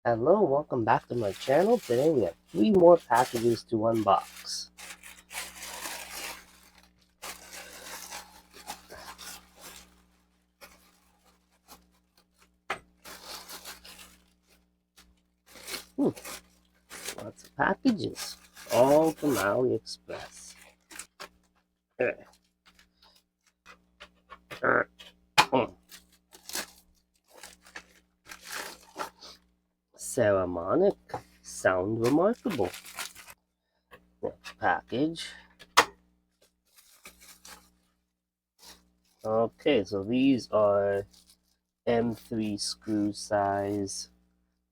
Hello, welcome back to my channel. Today we have 3 more packages to unbox. Lots of packages, all from AliExpress. Saramonic, sound remarkable. Next package. Okay, so these are M3 screw size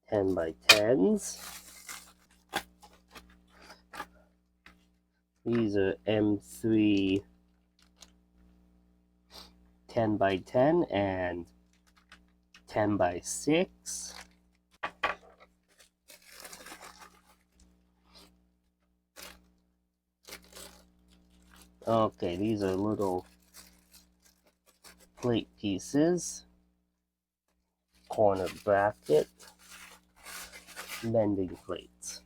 10 by 10s. These are M3 10 by 10 and 10 by 6. Okay, these are little plate pieces, corner bracket, bending plates.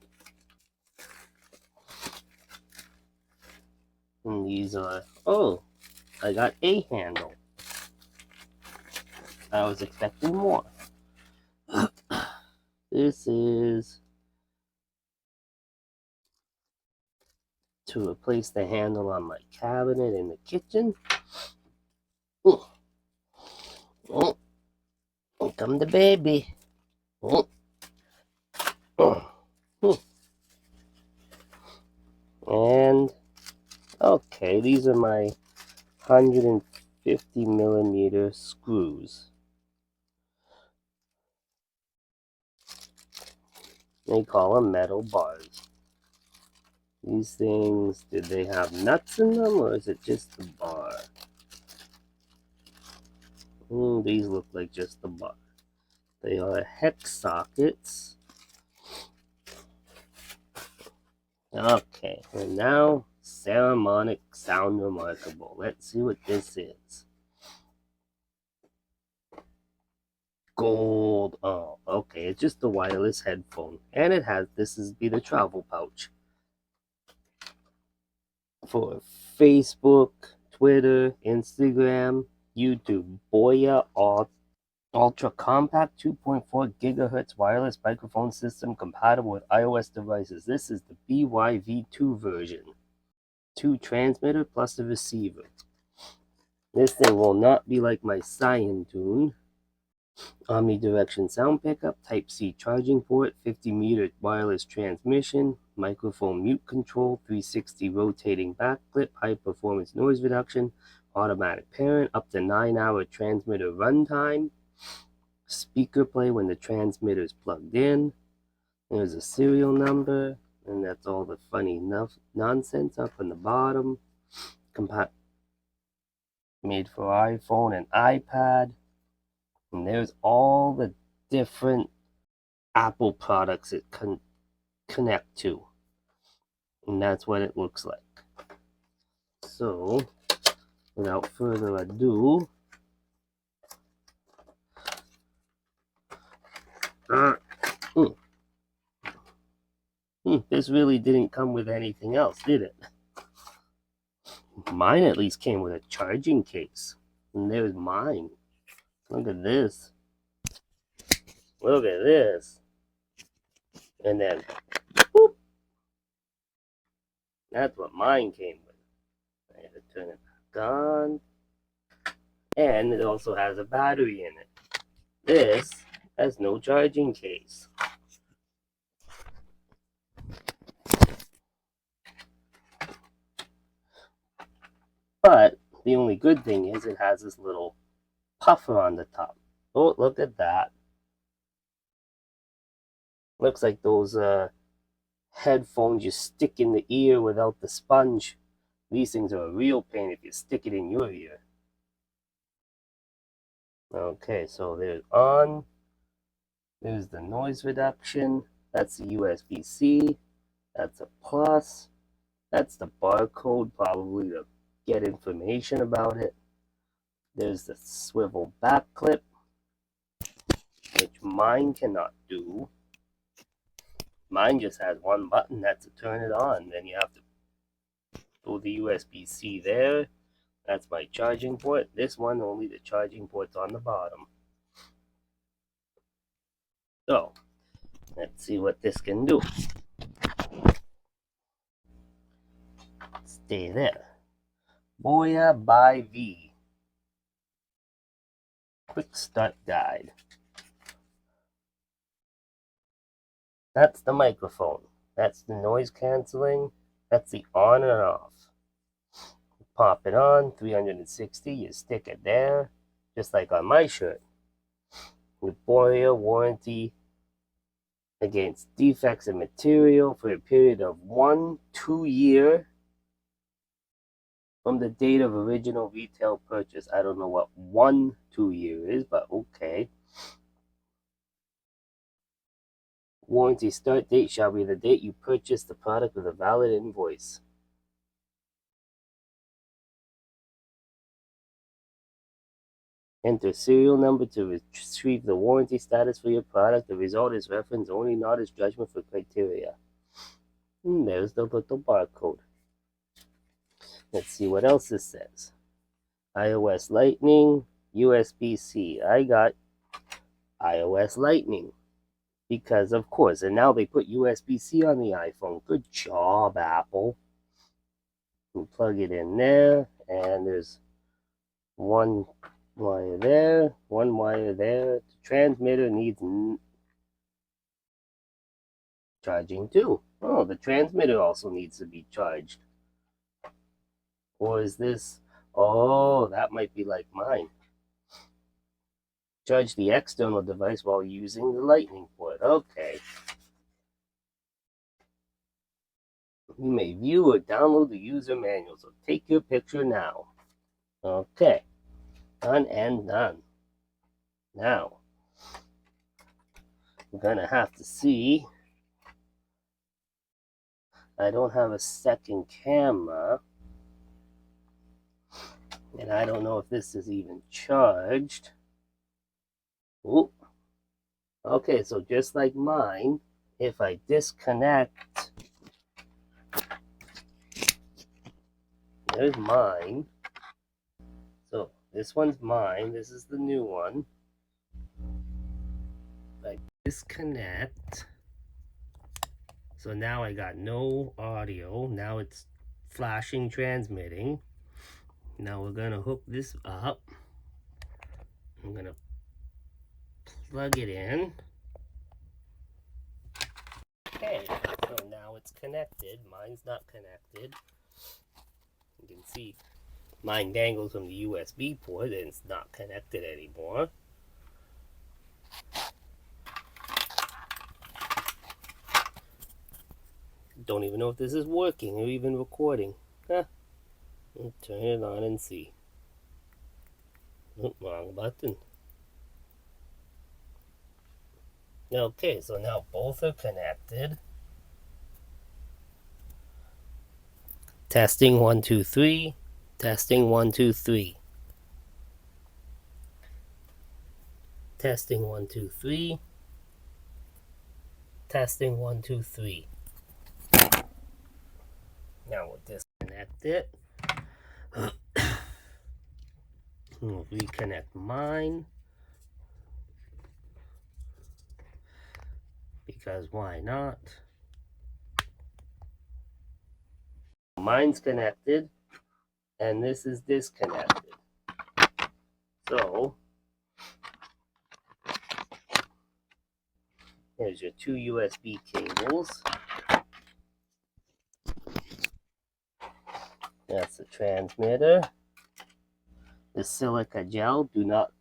And these are, oh, I got a handle. I was expecting more. This is to replace the handle on my cabinet in the kitchen. Oh, oh, here come the baby. Oh, oh, oh. And, okay, these are my 150mm screws. They call them metal bars. These things, did they have nuts in them, or is it just the bar? These look like just the bar. They are hex sockets. Okay, and now Saramonic Sound Remarkable. Let's see what this is. Gold. Oh, okay, it's just a wireless headphone. And it has, this is be the travel pouch. For Facebook, Twitter, Instagram, YouTube. Boya Ultra compact 2.4 gigahertz wireless microphone system compatible with iOS devices. This is the BYV2 version. 2 transmitter plus a receiver. This thing will not be like my Cyan omnidirection sound pickup, Type-C charging port, 50-meter wireless transmission, microphone mute control, 360 rotating back clip, high performance noise reduction, automatic parent, up to 9-hour transmitter runtime, speaker play when the transmitter is plugged in. There's a serial number, and that's all the funny nonsense up in the bottom. Made for iPhone and iPad. And there's all the different Apple products it can connect to. And that's what it looks like. So, without further ado, this really didn't come with anything else, did it? Mine at least came with a charging case. And there's mine. Look at this. Look at this. And then, boop. That's what mine came with. I had to turn it back on. And it also has a battery in it. This has no charging case. But the only good thing is it has this little puffer on the top. Oh, look at that. Looks like those headphones you stick in the ear without the sponge. These things are a real pain if you stick it in your ear. Okay, so there's on. There's the noise reduction. That's the USB-C. That's a plus. That's the barcode, probably to get information about it. There's the swivel back clip, which mine cannot do. Mine just has one button, that's to turn it on. Then you have to pull the USB-C there. That's my charging port. This one, only the charging port's on the bottom. So, let's see what this can do. Stay there. Boya by V. Quick start guide. That's the microphone. That's the noise canceling. That's the on and off. Pop it on, 360, you stick it there, just like on my shirt. The Boya warranty against defects in material for a period of 2 years from the date of original retail purchase. I don't know what 2 year is, but okay. Warranty start date shall be the date you purchase the product with a valid invoice. Enter serial number to retrieve the warranty status for your product. The result is reference only, not as judgment for criteria. There's the little barcode. Let's see what else this says. iOS Lightning, USB-C. I got iOS Lightning. Because, of course, and now they put USB-C on the iPhone. Good job, Apple. You plug it in there, and there's one wire there, one wire there. The transmitter needs charging too. Oh, the transmitter also needs to be charged. Or is this? Oh, that might be like mine. Charge the external device while using the lightning port. Okay. You may view or download the user manual, so take your picture now. Okay. Done and done. Now, we're going to have to see. I don't have a second camera. And I don't know if this is even charged. Ooh. Okay, so just like mine, if I disconnect, there's mine. So this one's mine. This is the new one. If I disconnect, so now I got no audio. Now it's flashing, transmitting. Now we're gonna hook this up. I'm gonna plug it in. Okay, so now it's connected. Mine's not connected. You can see mine dangles from the USB port and it's not connected anymore. Don't even know if this is working or even recording. Huh. I'll turn it on and see. Oh, wrong button. Okay, so now both are connected. Testing 1 2 3. Testing 1 2 3. Testing 1 2 3. Testing 1 2 3. Now we'll disconnect it. We'll reconnect mine. Because why not? Mine's connected, and this is disconnected. So, here's your 2 USB cables. That's the transmitter. The silica gel, do not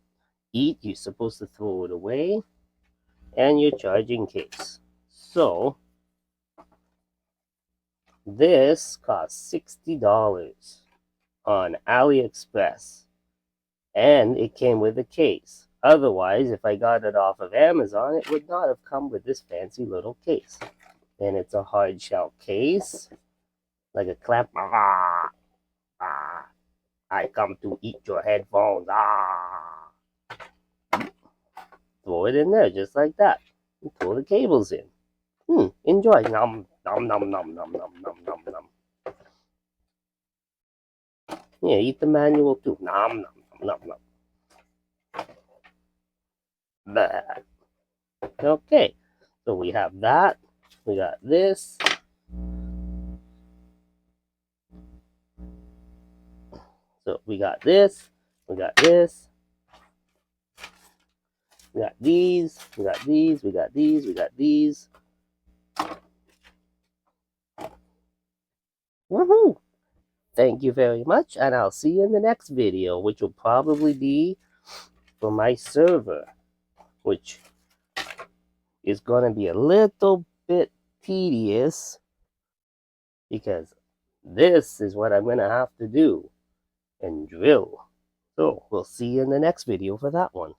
eat. You're supposed to throw it away. And your charging case. So, this cost $60 on AliExpress. And it came with a case. Otherwise, if I got it off of Amazon, it would not have come with this fancy little case. And it's a hard shell case. Like a clamp. I come to eat your headphones. Throw it in there just like that. And throw the cables in. Enjoy. Nom nom nom nom nom nom nom nom nom. Yeah, eat the manual too. Nom nom nom nom nom. Okay, so we have that. We got this. So we got this. We got this. We got these. We got these. We got these. We got these. Woohoo! Thank you very much, and I'll see you in the next video, which will probably be for my server, which is going to be a little bit tedious because this is what I'm going to have to do and drill. So we'll see you in the next video for that one.